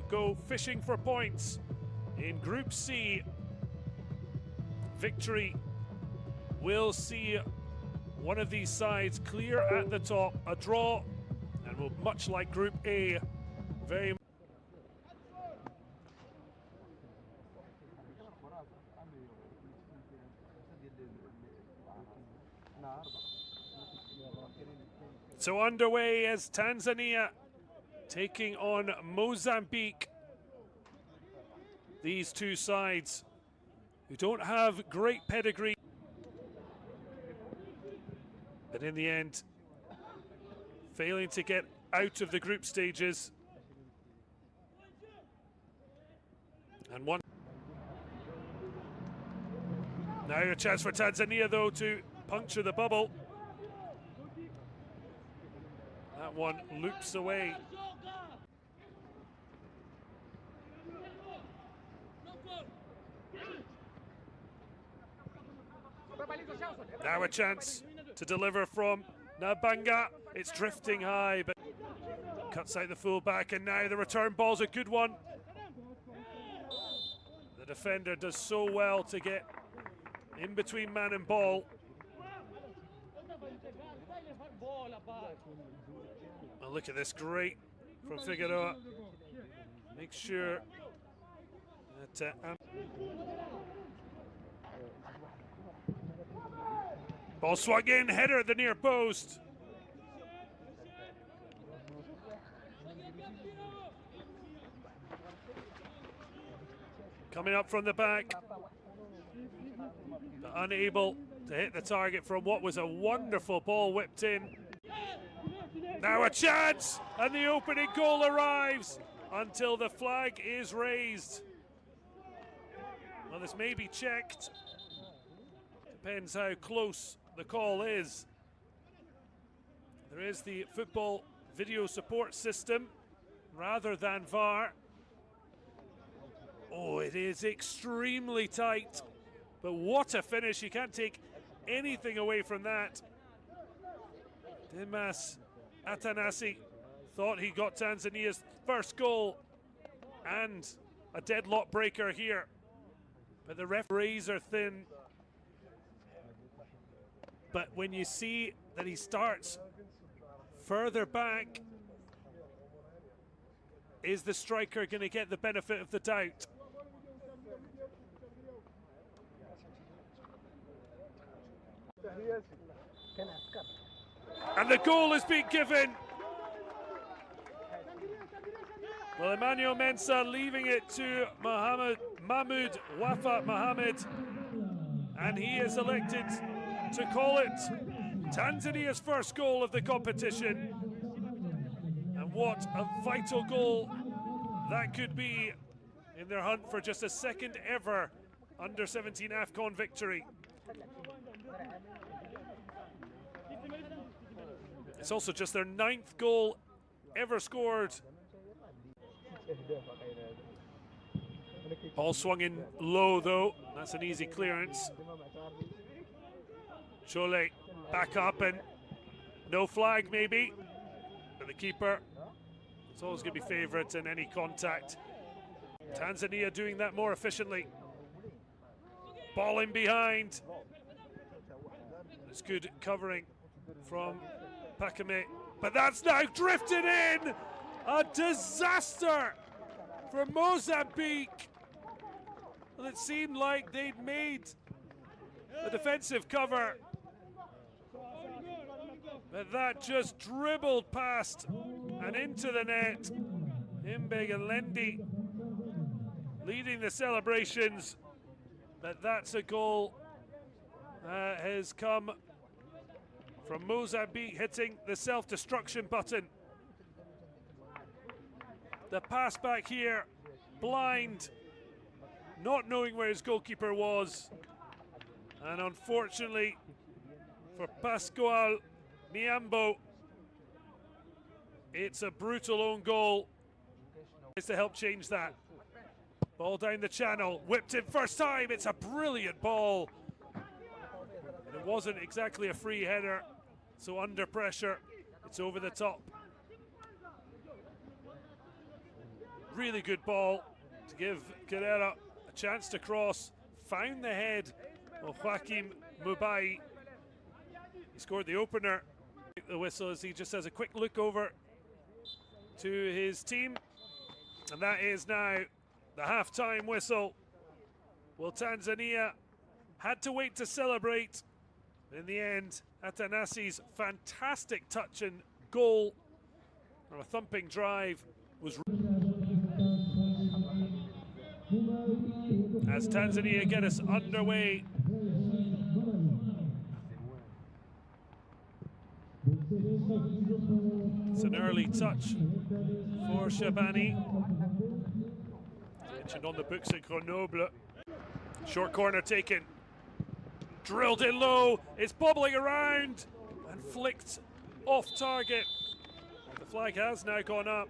go fishing for points in Group C. Victory will see one of these sides clear at the top. A draw, and will, much like Group A, very so underway as Tanzania taking on Mozambique. These two sides who don't have great pedigree, but in the end failing to get out of the group stages. And one now a chance for Tanzania though to puncture the bubble. That one loops away. Now a chance to deliver from Nabanga. It's drifting high, but cuts out the fullback, and now the return ball's a good one. The defender does so well to get in between man and ball. Oh, look at this, great from Figueroa. Make sure that ball swung in, header at the near post. Coming up from the back, but unable to hit the target from what was a wonderful ball whipped in. Now a chance, and the opening goal arrives until the flag is raised. Well, this may be checked. Depends how close the call is. There is the football video support system rather than VAR. Oh, it is extremely tight, but what a finish. You can't take anything away from that. Dimas Atanasi thought he got Tanzania's first goal and a deadlock breaker here, but the referees are thin. But when you see that he starts further back, is the striker going to get the benefit of the doubt? And the goal has been given. Well, Emmanuel Mensah leaving it to Mahmoud Wafa Mohammed, and he is elected to call it Tanzania's first goal of the competition. And what a vital goal that could be in their hunt for just a second ever under-17 AFCON victory. It's also just their 9th goal ever scored. Ball swung in low though, that's an easy clearance. Chole back up, and no flag maybe, but the keeper is always going to be favourite in any contact. Tanzania doing that more efficiently. Ball in behind. It's good covering from Pakame, but that's now drifted in. A disaster for Mozambique. Well, it seemed like they'd made a defensive cover, but that just dribbled past and into the net. Imbegalendi leading the celebrations, but that's a goal that has come from Mozambique hitting the self-destruction button. The pass back here, blind, not knowing where his goalkeeper was, and unfortunately for Pascual Miambo, it's a brutal own goal. It's to help change that. Ball down the channel, whipped in first time. It's a brilliant ball. And it wasn't exactly a free header, so under pressure, it's over the top. Really good ball to give Guerrera a chance to cross. Found the head of Joaquim Mubai. He scored the opener. The whistle as he just has a quick look over to his team. And that is now the half-time whistle. Well, Tanzania had to wait to celebrate. In the end, Atanasi's fantastic touch and goal from a thumping drive was as Tanzania get us underway. It's an early touch for Shabani. Mentioned on the books at Grenoble. Short corner taken. Drilled in low. It's bobbling around and flicked off target. The flag has now gone up.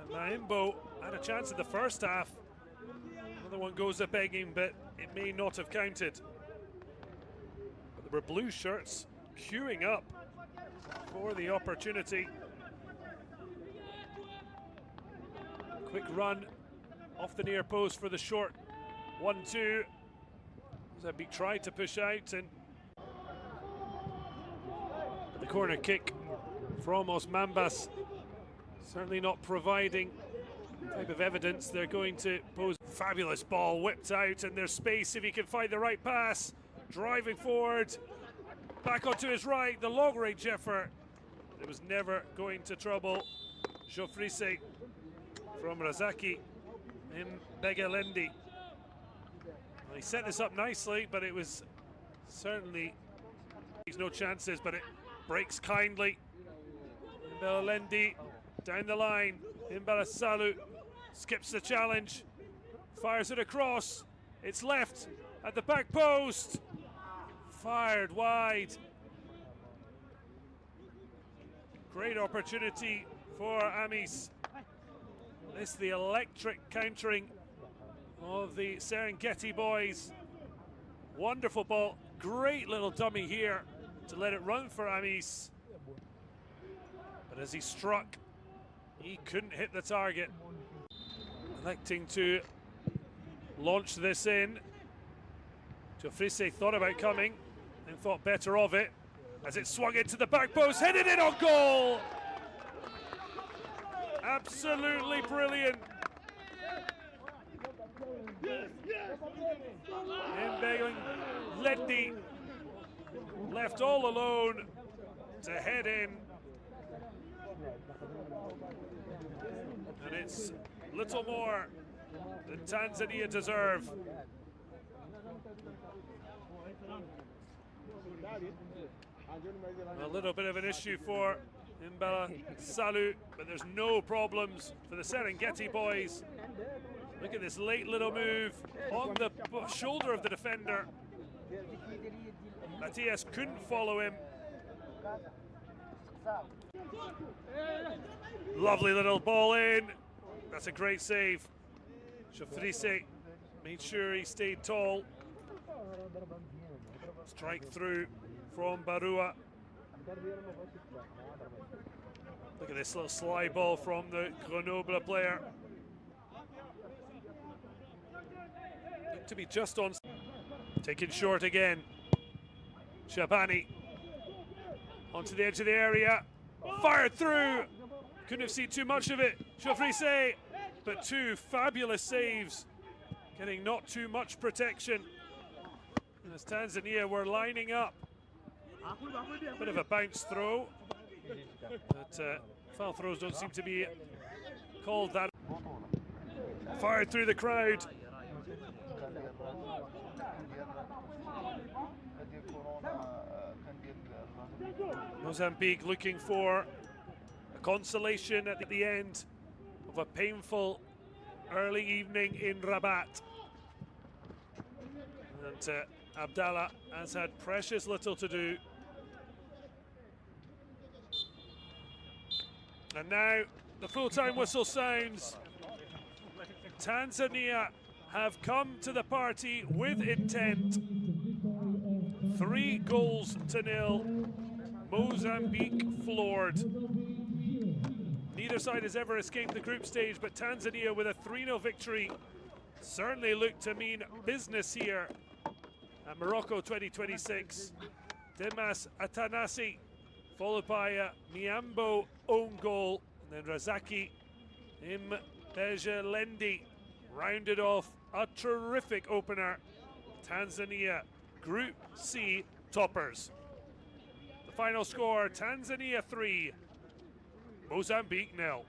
And Maimbo had a chance in the first half. Another one goes a begging, but it may not have counted. But there were blue shirts queuing up for the opportunity. Quick run off the near post for the short 1-2. Mozambique tried to push out, and the corner kick from Osmambas certainly not providing the type of evidence they're going to pose. Fabulous ball whipped out, and there's space if he can find the right pass. Driving forward, back onto his right, the long range effort. It was never going to trouble Jofrise from Razaki in Begalendi. Well, he set this up nicely, but it was certainly no chances, but it breaks kindly. Begalendi down the line. Imbalasalu skips the challenge, fires it across. It's left at the back post. Fired wide. Great opportunity for Amis. This is the electric countering of the Serengeti Boys. Wonderful ball. Great little dummy here to let it run for Amis. But as he struck, he couldn't hit the target. Electing to launch this in. Jofrise thought about coming and thought better of it as it swung into the back post, headed in on goal. Absolutely brilliant. Lendi left all alone to head in. And it's little more than Tanzania deserve. A little bit of an issue for Imbalasalu, but there's no problems for the Serengeti Boys. Look at this late little move on the shoulder of the defender. Matias couldn't follow him. Lovely little ball in. That's a great save. Jofrise made sure he stayed tall. Strike through from Barua. Look at this little slide ball from the Grenoble player. Looked to be just on. Taken short again. Shabani onto the edge of the area. Fired through. Couldn't have seen too much of it. Jofrise, but two fabulous saves. Getting not too much protection. And as Tanzania were lining up. Bit of a bounce throw. But foul throws don't seem to be called that. Fired through the crowd. Mozambique looking for a consolation at the end of a painful early evening in Rabat. And Abdallah has had precious little to do. And now the full-time whistle sounds. Tanzania have come to the party with intent. 3-0. Mozambique floored. Neither side has ever escaped the group stage, but Tanzania with a 3-0 victory certainly looked to mean business here at Morocco 2026. Dimas Atanasi, followed by Miambo own goal, and then Razaki Mbejelendi rounded off a terrific opener. Tanzania Group C toppers. The final score, Tanzania 3, Mozambique 0.